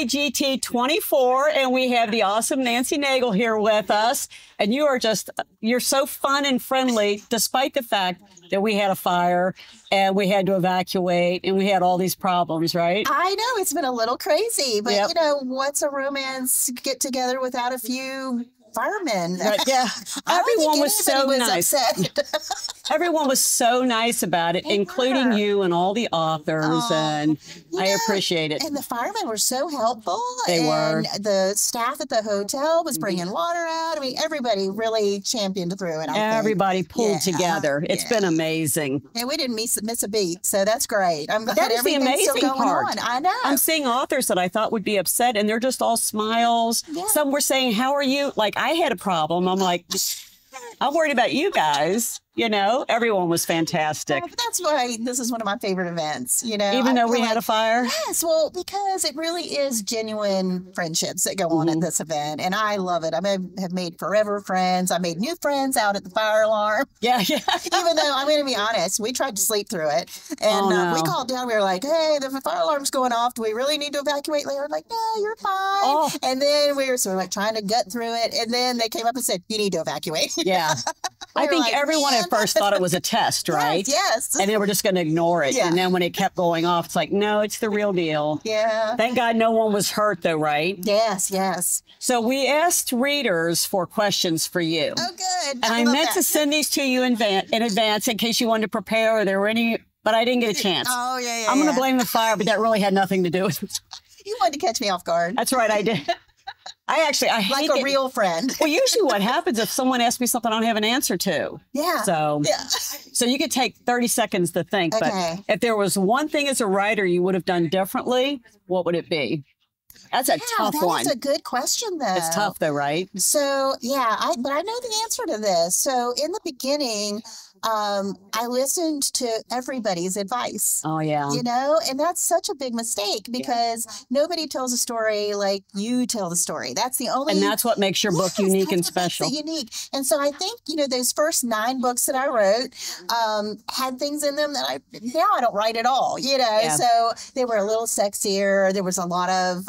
RAGT24, and we have the awesome Nancy Naigle here with us. And you're so fun and friendly, despite the fact that we had a fire and we had to evacuate and we had all these problems, right? I know, it's been a little crazy, but Yep. you know, what's a romance get together without a few firemen? Right, yeah. Everyone was so nice. Upset. Everyone was so nice about it, including you and all the authors, and I appreciate it. And the firemen were so helpful. They were. The staff at the hotel was bringing water out. I mean, everybody really championed through it. Everybody pulled together. It's been amazing. And we didn't miss a beat, so that's great. I'm glad That is the everything's amazing still going part. on. I know. I'm seeing authors that I thought would be upset, and they're just all smiles. Yeah. Some were saying, "How are you?" Like, I had a problem. I'm like, I'm worried about you guys. You know, everyone was fantastic. But that's why this is one of my favorite events, you know. Even though we had a fire? Yes, well, because it really is genuine friendships that go on at this event, and I love it. I have made forever friends. I made new friends out at the fire alarm. Yeah. Even though, I'm going to be honest, we tried to sleep through it, and we called down. We were like, hey, the fire alarm's going off. Do we really need to evacuate? They were like, no, you're fine. And then we were sort of like trying to gut through it, and then they came up and said, you need to evacuate. Yeah. I think like, everyone at first thought it was a test, right? Yes. And they were just going to ignore it. Yeah. And then when it kept going off, it's like, no, it's the real deal. Yeah. Thank God no one was hurt, though, right? Yes, yes. So we asked readers for questions for you. Oh, good. And I love meant that. to send these to you in advance in case you wanted to prepare or there were any, but I didn't get a chance. Oh, yeah. I'm going to blame the fire, but that really had nothing to do with it. You wanted to catch me off guard. That's right, I did. I hate like a real friend. Well, usually what happens if someone asks me something I don't have an answer to. Yeah. So you could take 30 seconds to think. Okay. But if there was one thing as a writer you would have done differently, what would it be? That's a tough one. That's a good question, though. It's tough, though, right? So, but I know the answer to this. So in the beginning, I listened to everybody's advice. Oh, yeah. You know, and that's such a big mistake because nobody tells a story like you tell the story. That's the only. And that's what makes your book unique and special. Unique. And so I think, you know, those first 9 books that I wrote had things in them that now I don't write at all, you know. Yeah. So they were a little sexier. There was a lot of,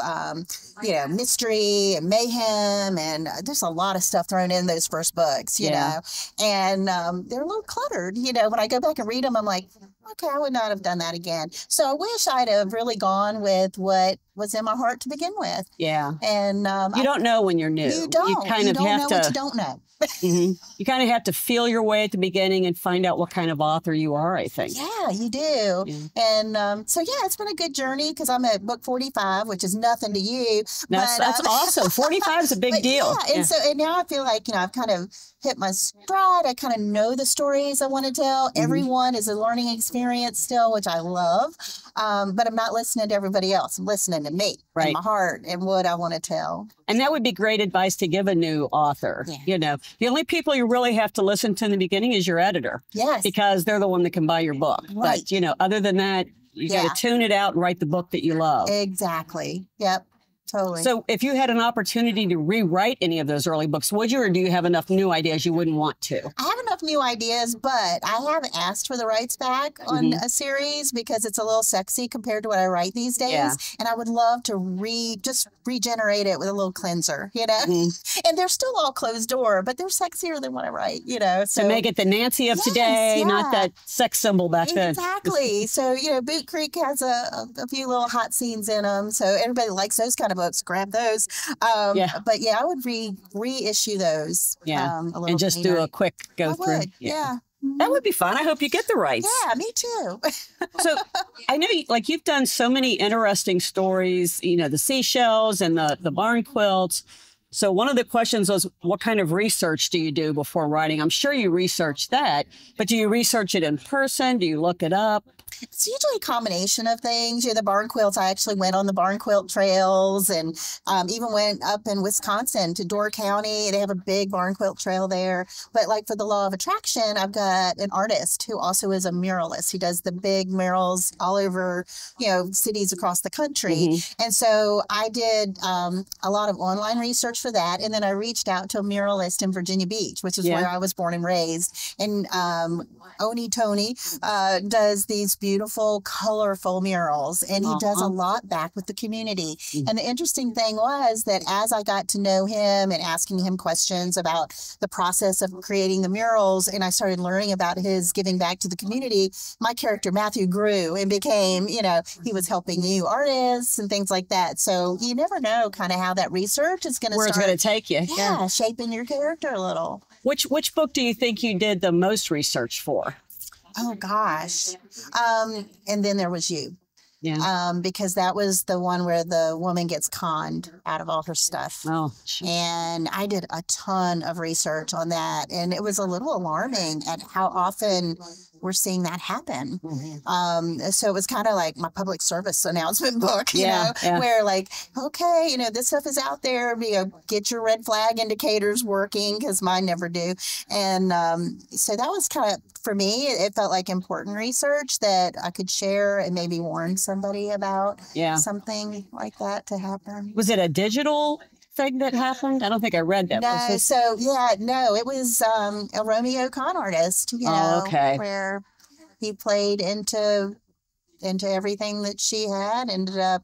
you know, mystery and mayhem, and there's a lot of stuff thrown in those first books, you know. And they're a little cluttered, you know. When I go back and read them, I'm like, okay, I would not have done that again. So I wish I'd have really gone with what was in my heart to begin with. Yeah. And you don't know when you're new. You don't. You kind of don't have know to. What you don't know. You kind of have to feel your way at the beginning and find out what kind of author you are, I think. Yeah, you do. Yeah. And so, yeah, it's been a good journey because I'm at book 45, which is nothing to you. That's awesome. 45 is a big deal. Yeah, and now I feel like, you know, I've kind of hit my stride. I kind of know the stories I want to tell. Everyone is a learning experience still, which I love. But I'm not listening to everybody else. I'm listening to me and my heart and what I want to tell. And that would be great advice to give a new author. Yeah. You know, the only people you really have to listen to in the beginning is your editor. Yes. Because they're the one that can buy your book. Right. But, you know, other than that, you got to tune it out and write the book that you love. Exactly. Yep. Totally. So if you had an opportunity to rewrite any of those early books, would you, or do you have enough new ideas you wouldn't want to? I have enough new ideas, but I have asked for the rights back on a series because it's a little sexy compared to what I write these days. Yeah. And I would love to just regenerate it with a little cleanser, you know? And they're still all closed door, but they're sexier than what I write, you know? So make it the Nancy of today, not that sex symbol back then. Exactly. So, you know, Boot Creek has a few little hot scenes in them. So everybody likes those kind of books. Grab those. But yeah, I would reissue those. Yeah. A little and just cleaner. do a quick go through. Yeah. That would be fun. I hope you get the rights. Yeah, me too. So I know you've done so many interesting stories, you know, the seashells and the barn quilts. So one of the questions was, what kind of research do you do before writing? I'm sure you research that, but do you research it in person? Do you look it up? It's usually a combination of things. You know, the barn quilts, I actually went on the barn quilt trails and even went up in Wisconsin to Door County. They have a big barn quilt trail there. But like for the Law of Attraction, I've got an artist who also is a muralist. He does the big murals all over, you know, cities across the country. And so I did a lot of online research for that. And then I reached out to a muralist in Virginia Beach, which is where I was born and raised. And Oni Tony does these beautiful beautiful, colorful murals, and he does a lot back with the community. And the interesting thing was that as I got to know him and asking him questions about the process of creating the murals, and I started learning about his giving back to the community, my character Matthew grew and became, you know, he was helping new artists and things like that. So you never know kind of how that research is going to Where it's going to take you. Yeah, shaping your character a little. Which book do you think you did the most research for? Oh, gosh. And then there was you. Yeah. Because that was the one where the woman gets conned out of all her stuff. Oh, and I did a ton of research on that. And it was a little alarming at how often we're seeing that happen. So it was kind of like my public service announcement book, you know, where like, okay, you know, this stuff is out there, you know, get your red flag indicators working, because mine never do. And so that was kind of, for me, it felt like important research that I could share and maybe warn somebody about something like that to happen. Was it a digital thing that happened? I don't think I read that. No, so no, it was a Romeo con artist, you know, where he played into everything that she had, ended up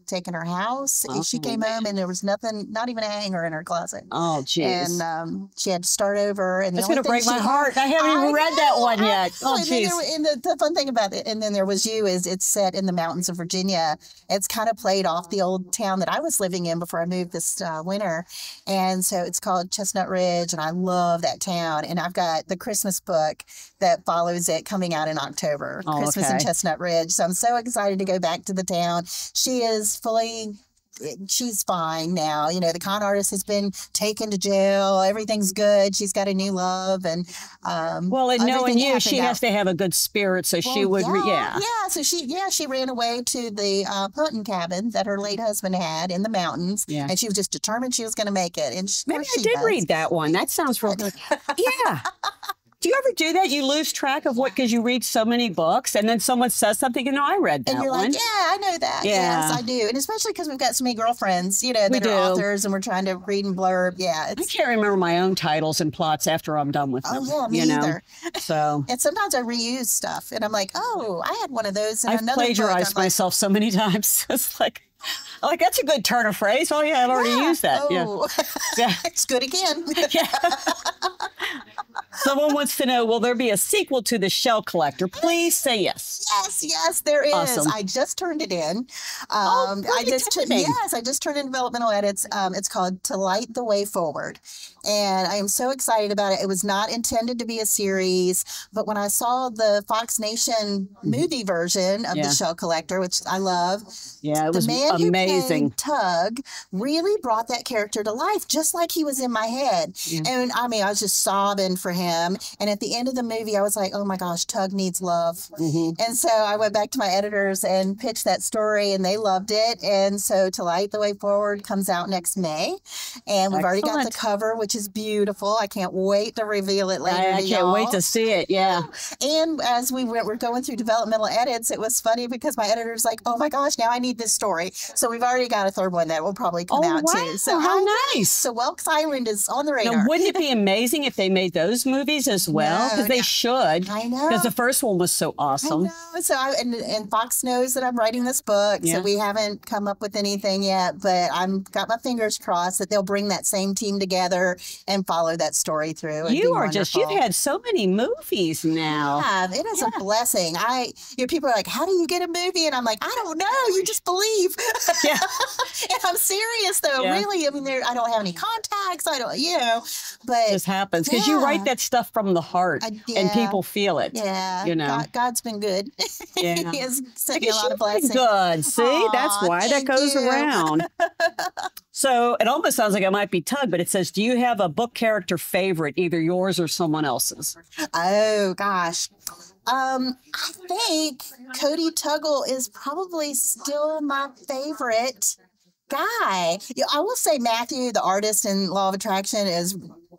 taking her house. She came home and there was nothing, not even a hanger in her closet. Oh, geez. And she had to start over. And it's going to break my heart. I haven't even read that one yet. Oh, geez. And the fun thing about it, and then there was you, is it's set in the mountains of Virginia. It's kind of played off the old town that I was living in before I moved this winter. And so it's called Chestnut Ridge, and I love that town. And I've got the Christmas book that follows it coming out in October, Christmas in Chestnut Ridge. So I'm so excited to go back to the town. She is she's fine now. You know, the con artist has been taken to jail. Everything's good. She's got a new love. And well, and knowing you, she has to have a good spirit, so she would so she ran away to the hunting cabin that her late husband had in the mountains, and she was just determined she was going to make it. And maybe I did read that one. That sounds real good. Yeah. Do you ever do that? You lose track of what, because you read so many books, and then someone says something, you know, I read that and you're one. Like, yeah, I know that. Yeah. Yes, I do. And especially because we've got so many girlfriends, you know, that are authors, and we're trying to read and blurb. Yeah. I can't remember my own titles and plots after I'm done with them. Oh, yeah, me either. So. And sometimes I reuse stuff, and I'm like, oh, I had one of those in another book. I've plagiarized myself so many times. It's like, that's a good turn of phrase. Oh, yeah, I've already used that. Oh. Yeah. It's good again. Yeah. Someone wants to know, will there be a sequel to The Shell Collector? Please say yes. Yes, there is. Awesome. I just turned it in. I just turned in developmental edits. It's called To Light the Way Forward. And I am so excited about it. It was not intended to be a series, but when I saw the Fox Nation movie version of The Shell Collector, which I love, it was amazing. Who played Tug really brought that character to life, just like he was in my head. And I mean, I was just sobbing for him. And at the end of the movie, I was like, oh my gosh, Tug needs love. And so I went back to my editors and pitched that story, and they loved it. And so To Light the Way Forward comes out next May. And we've already got the cover, which is beautiful. I can't wait to reveal it later. I can't wait to see it. Yeah. And as we were going through developmental edits, it was funny because my editor's like, oh my gosh, now I need this story. So we've already got a third one that will probably come out too. So how nice. So Welks Island is on the radar. Now, wouldn't it be amazing if they made those movies as well? Because they should. I know. Because the first one was so awesome. I know. So and Fox knows that I'm writing this book. So we haven't come up with anything yet, but I've got my fingers crossed that they'll bring that same team together and follow that story through. You've had so many movies now. Yeah, it is a blessing. People are like, how do you get a movie? And I'm like, I don't know. You just believe. Yeah. And I'm serious though. Yeah. Really. I mean, I don't have any contacts. I don't, but it just happens because you write that stuff from the heart and people feel it. Yeah. God's been good. Yeah. He has sent me a lot of blessings. Good. See, that's why that goes around. So it almost sounds like it might be Tug, but it says, do you have a book character favorite, either yours or someone else's? Oh, gosh. I think Cody Tuggle is probably still my favorite guy. I will say Matthew, the artist in Law of Attraction,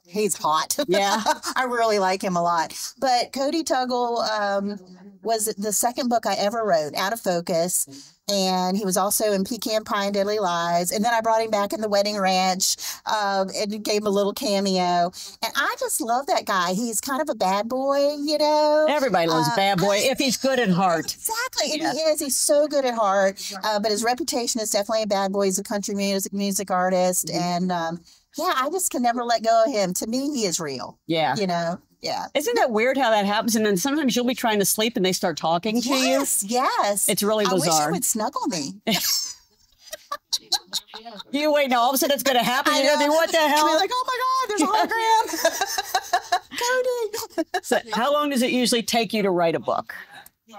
he's hot. Yeah. I really like him a lot. But Cody Tuggle was the second book I ever wrote, Out of Focus. And he was also in Pecan Pie and Deadly Lies. And then I brought him back in The Wedding Ranch and gave him a little cameo. And I just love that guy. He's kind of a bad boy, you know. Everybody loves bad boy if he's good at heart. Exactly. And he is. He's so good at heart. But his reputation is definitely a bad boy. He's a country music artist. And yeah, I just can never let go of him. To me, he is real. Yeah. You know? Yeah. Isn't that weird how that happens? And then sometimes you'll be trying to sleep and they start talking to you. Yes, yes. It's really bizarre. I wish he would snuggle me. You wait, now all of a sudden it's going to happen. You're going to be, what the hell? You're like, oh my God, there's a hologram. Cody. So how long does it usually take you to write a book?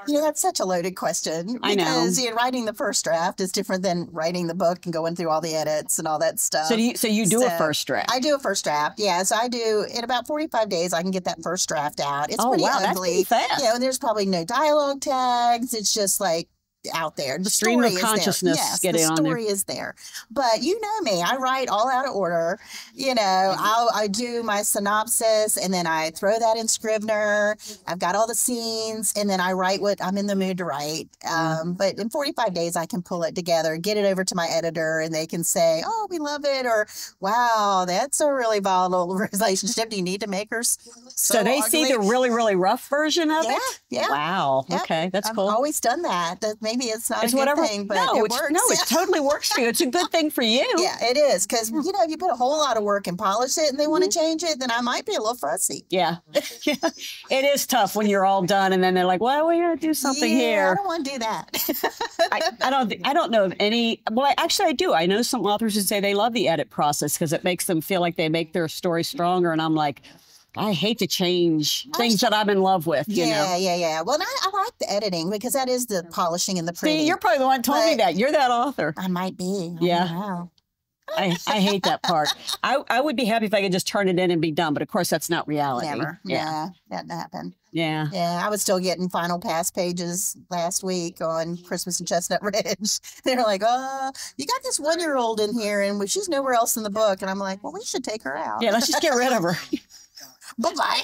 You know, that's such a loaded question. I know. Because writing the first draft is different than writing the book and going through all the edits and all that stuff. So you do a first draft? I do a first draft, yeah. So I do, in about 45 days, I can get that first draft out. It's pretty wow, ugly. that's pretty fast. You know, there's probably no dialogue tags. It's just like out there. The stream story of consciousness is there. Yes, getting the on story there. is there. But you know me, I write all out of order. You know, I do my synopsis and then I throw that in Scrivener. I've got all the scenes and then I write what I'm in the mood to write. But in 45 days, I can pull it together, get it over to my editor, and they can say, oh, we love it, or wow, that's a really volatile relationship. Do you need to make her so they ugly? see the really, really rough version of it? Yeah. Wow. Yep. Okay, that's cool. I've always done that. Maybe it's not It's a good whatever. thing, but no, it works. No, it totally works for you. It's a good thing for you. Yeah, it is. Because, you know, if you put a whole lot of work and polish it and they want to change it, then I might be a little fussy. Yeah. It is tough when you're all done and then they're like, well, we're going to do something here. I don't want to do that. I don't know of any. Well, actually, I do. I know some authors who say they love the edit process because it makes them feel like they make their story stronger. And I'm like, I hate to change things that I'm in love with. You know? Yeah. Well, I like the editing because that is the polishing and the printing. See, you're probably the one who told me that. You're that author. I might be. Yeah. I hate that part. I would be happy if I could just turn it in and be done. But of course, that's not reality. Never. Yeah. That didn't happen. Yeah. Yeah. I was still getting final pass pages last week on Christmas in Chestnut Ridge. They're like, oh, you got this 1-year-old in here and she's nowhere else in the book. And I'm like, well, we should take her out. Yeah, let's just get rid of her. Bye-bye.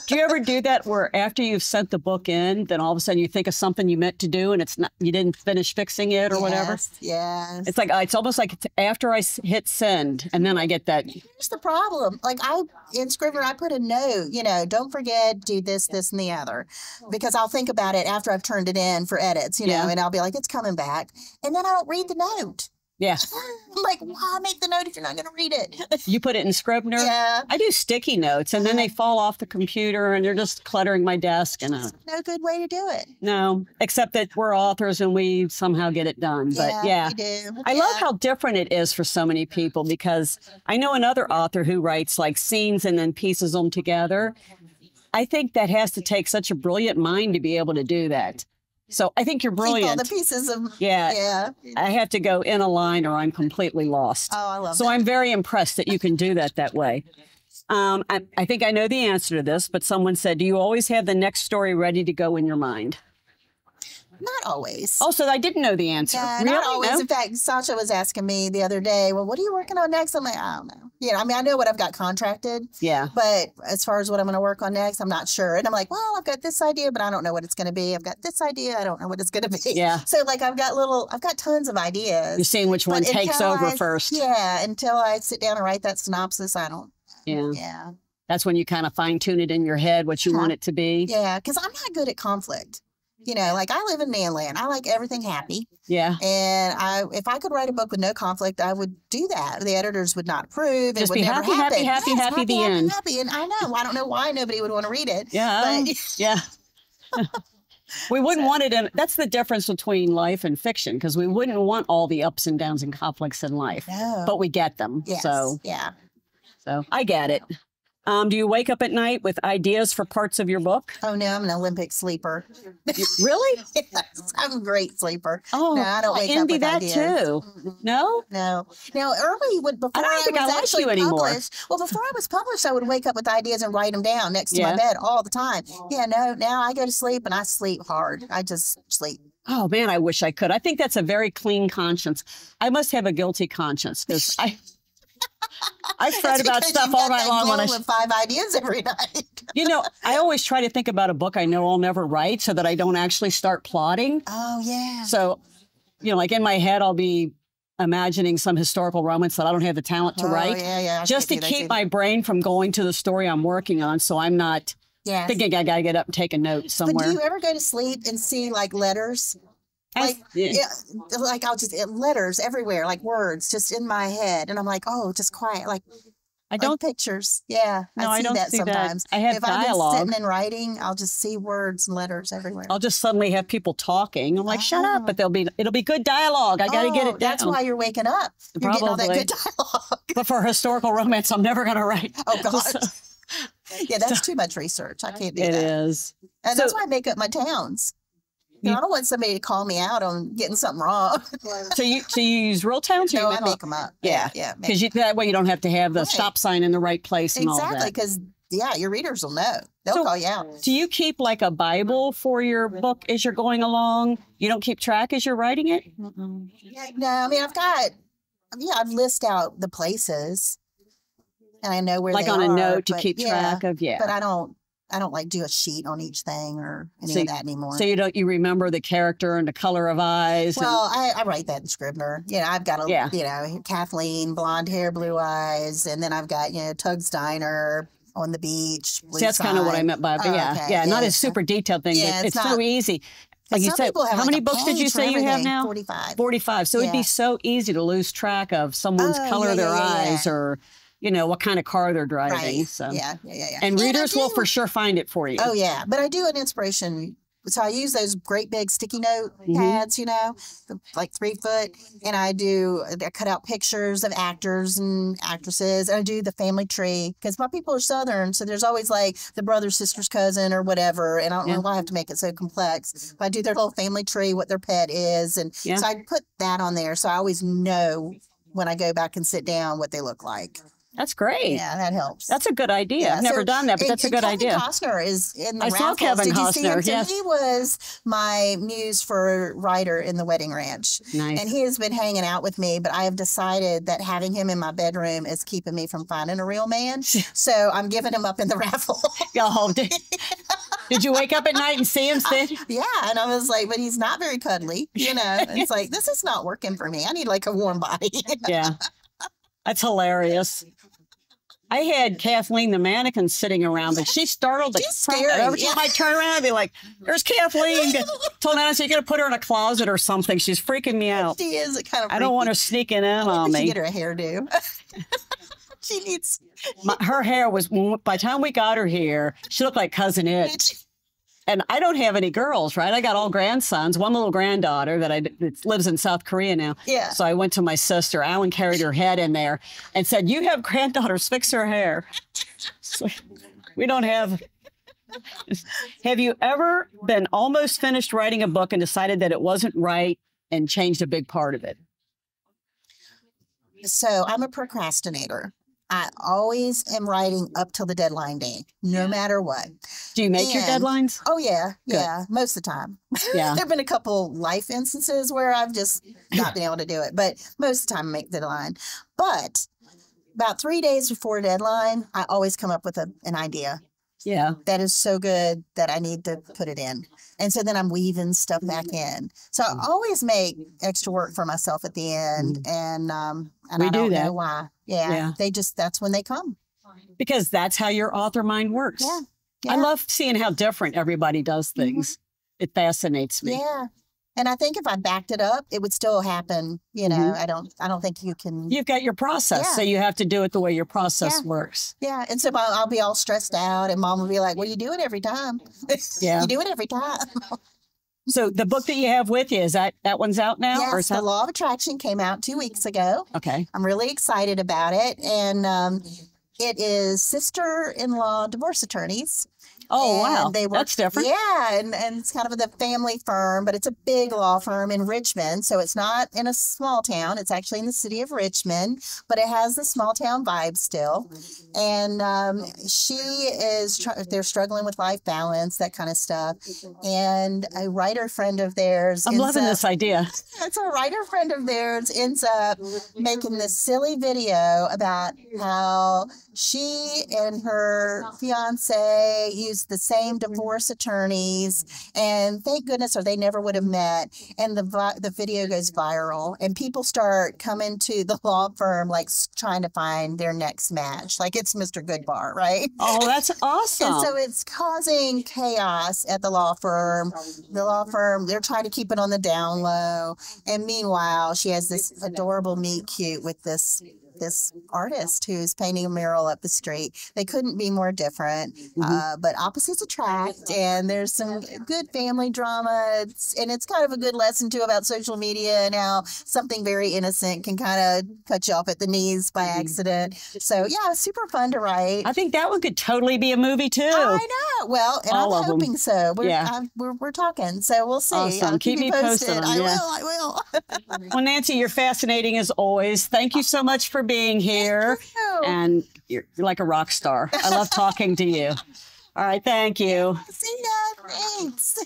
Do you ever do that where after you've sent the book in, then all of a sudden you think of something you meant to do and it's not, you didn't finish fixing it or whatever? Yes. It's like, it's almost like it's after I hit send and then I get that. Here's the problem. Like in Scrivener, I put a note, you know, don't forget, do this, this, and the other, because I'll think about it after I've turned it in for edits, you know, and I'll be like, it's coming back. And then I don't read the note. Yeah. I'm like, why make the note if you're not going to read it? You put it in Scrivener? Yeah. I do sticky notes and then they fall off the computer and they're just cluttering my desk. And no good way to do it. No, except that we're authors and we somehow get it done. But yeah, we do. I love how different it is for so many people because I know another author who writes like scenes and then pieces them together. I think that has to take such a brilliant mind to be able to do that. So I think you're brilliant. Keep all the pieces of, yeah. I have to go in a line or I'm completely lost. Oh, I love that. So I'm very impressed that you can do that way. I think I know the answer to this, but someone said, do you always have the next story ready to go in your mind? Not always. Oh, so I didn't know the answer. Yeah, really? not always. No? In fact, Sasha was asking me the other day, well, what are you working on next? I'm like, I don't know. Yeah, I mean, I know what I've got contracted. Yeah. But as far as what I'm going to work on next, I'm not sure. And I'm like, well, I've got this idea, but I don't know what it's going to be. I've got this idea. I don't know what it's going to be. Yeah. So like I've got tons of ideas. You're seeing which one takes over first. Yeah. Until I sit down and write that synopsis, I don't. Yeah. Yeah. That's when you kind of fine tune it in your head, what you want it to be. Yeah. Because I'm not good at conflict. You know, like I live in Manland. I like everything happy. Yeah. And if I could write a book with no conflict, I would do that. The editors would not approve. Just it would be never happy, happen. happy, happy, the end. Happy. And I know. I don't know why nobody would want to read it. Yeah. But yeah. We wouldn't want it in. That's the difference between life and fiction, because we wouldn't want all the ups and downs and conflicts in life. No. But we get them. Yes. So yeah. So I get it. Do you wake up at night with ideas for parts of your book? Oh, no, I'm an Olympic sleeper. Really? Yes, I'm a great sleeper. Oh, no, I don't wake up with that ideas. too. No? No. Now, early, before I don't think I like actually you anymore. published, well, before I was published, I would wake up with ideas and write them down next to my bed all the time. Yeah, no, now I go to sleep and I sleep hard. I just sleep. Oh, man, I wish I could. I think that's a very clean conscience. I must have a guilty conscience because I fret about stuff all night long. With 5 ideas every night. You know, I always try to think about a book I know I'll never write so that I don't actually start plotting. Oh, yeah. So, you know, like in my head, I'll be imagining some historical romance that I don't have the talent to write. Yeah. Just to keep my brain from going to the story I'm working on, so I'm not thinking I got to get up and take a note somewhere. But do you ever go to sleep and see like letters? Like, like I'll just letters everywhere, like words just in my head. And I'm like, oh, just quiet. Like, I don't pictures. Yeah. No, I don't see sometimes. That. I have if dialogue. I'm sitting and writing, I'll just see words and letters everywhere. I'll just suddenly have people talking. I'm like, shut up, but it'll be good dialogue. I got to get it down. That's why you're waking up. You're getting all that good dialogue. But for historical romance, I'm never going to write. Oh, God. Yeah, that's too much research. I can't do that. It is. And that's why I make up my towns. I don't want somebody to call me out on getting something wrong. So you use real towns? No, I make them up. Yeah. Because that way you don't have to have the stop sign in the right place and all that. Exactly, because, your readers will know. They'll call you out. Do you keep like a Bible for your book as you're going along? You don't keep track as you're writing it? No, I mean, I've listed out the places. And I know where they are. Like on a note to keep track of, But I don't like do a sheet on each thing or any of that anymore. So you remember the character and the color of eyes? Well, I write that in Scrivener. I've got Kathleen, blonde hair, blue eyes, and then I've got, Tug's Diner on the beach. See, that's kind of what I meant by, but not a super detailed thing, but it's so easy. Like you said, how many books did you say you have now? 45. 45. So it'd be so easy to lose track of someone's color of their eyes or what kind of car they're driving. Right. So. Yeah. And readers will for sure find it for you. Oh, yeah. But I do an inspiration. So I use those great big sticky note pads, like 3 foot. And I cut out pictures of actors and actresses. And I do the family tree because my people are Southern. So there's always like the brother, sister's cousin or whatever. And I don't know why I have to make it so complex. But I do their whole family tree, what their pet is. And so I put that on there. So I always know when I go back and sit down what they look like. That's great. Yeah, that helps. That's a good idea. Yeah, I've never done that, but that's a good idea. Kevin Costner is in the I saw raffles. Kevin Did you Costner, see him? yes. He was my muse for writer in the Wedding Ranch. Nice. And he has been hanging out with me, but I have decided that having him in my bedroom is keeping me from finding a real man. So I'm giving him up in the raffle. Oh, did you wake up at night and see him sit? Yeah, and I was like, but he's not very cuddly, It's like, this is not working for me. I need like a warm body. Yeah, that's hilarious. I had Kathleen the mannequin sitting around, but she startled the scary. Every time I turn around, I'd be like, "There's Kathleen." Told Nancy, "You got to put her in a closet or something." She's freaking me out. She is kind of. Freaky. I don't want her sneaking in on me. Get her a hairdo. She needs. Her hair was. By the time we got her here, she looked like Cousin It. And I don't have any girls, right? I got all grandsons, one little granddaughter that lives in South Korea now. Yeah. So I went to my sister. Alan carried her head in there and said, "You have granddaughters, fix her hair." So we don't have. Have you ever been almost finished writing a book and decided that it wasn't right and changed a big part of it? So I'm a procrastinator. I always am writing up till the deadline day, no matter what. Do you make your deadlines? Oh, yeah. Good. Yeah, most of the time. Yeah. There have been a couple life instances where I've just not been able to do it, but most of the time I make the deadline. But about 3 days before deadline, I always come up with an idea. Yeah. That is so good that I need to put it in. And so then I'm weaving stuff back in. So I always make extra work for myself at the end. And I don't know why. Yeah. That's when they come. Because that's how your author mind works. Yeah. I love seeing how different everybody does things. It fascinates me. Yeah. And I think if I backed it up, it would still happen. I don't think you can. You've got your process, so you have to do it the way your process works. Yeah. And so I'll be all stressed out and Mom will be like, "Well, you do it every time." Yeah. You do it every time. So the book that you have with you, is that one's out now? Yes, or is The Law of Attraction came out 2 weeks ago. Okay. I'm really excited about it. And it is sister-in-law divorce attorneys. Oh, and wow. they work, That's different. Yeah, and it's kind of the family firm, but it's a big law firm in Richmond. So it's not in a small town. It's actually in the city of Richmond, but it has the small town vibe still. And they're struggling with life balance, that kind of stuff. And a writer friend of theirs, I'm loving this idea. it's a writer friend of theirs ends up making this silly video about how she and her fiance used the same divorce attorneys, and thank goodness, or they never would have met. And the video goes viral, and people start coming to the law firm like trying to find their next match, like it's Mr. Goodbar, right? Oh, that's awesome. And so it's causing chaos at the law firm. The law firm, they're trying to keep it on the down low. And meanwhile, she has this adorable meet cute with this artist who's painting a mural up the street. They couldn't be more different, but opposites attract, and there's some good family drama, and it's kind of a good lesson too about social media and how something very innocent can kind of cut you off at the knees by accident. So yeah, super fun to write. I think that one could totally be a movie too. I know. Well, and I'm hoping so. We're talking, so we'll see. Awesome. Keep me posted. I will. Well, Nancy, you're fascinating as always. Thank you so much for being here. And you're like a rock star. I love talking to you. All right. Thank you. See ya. Thanks.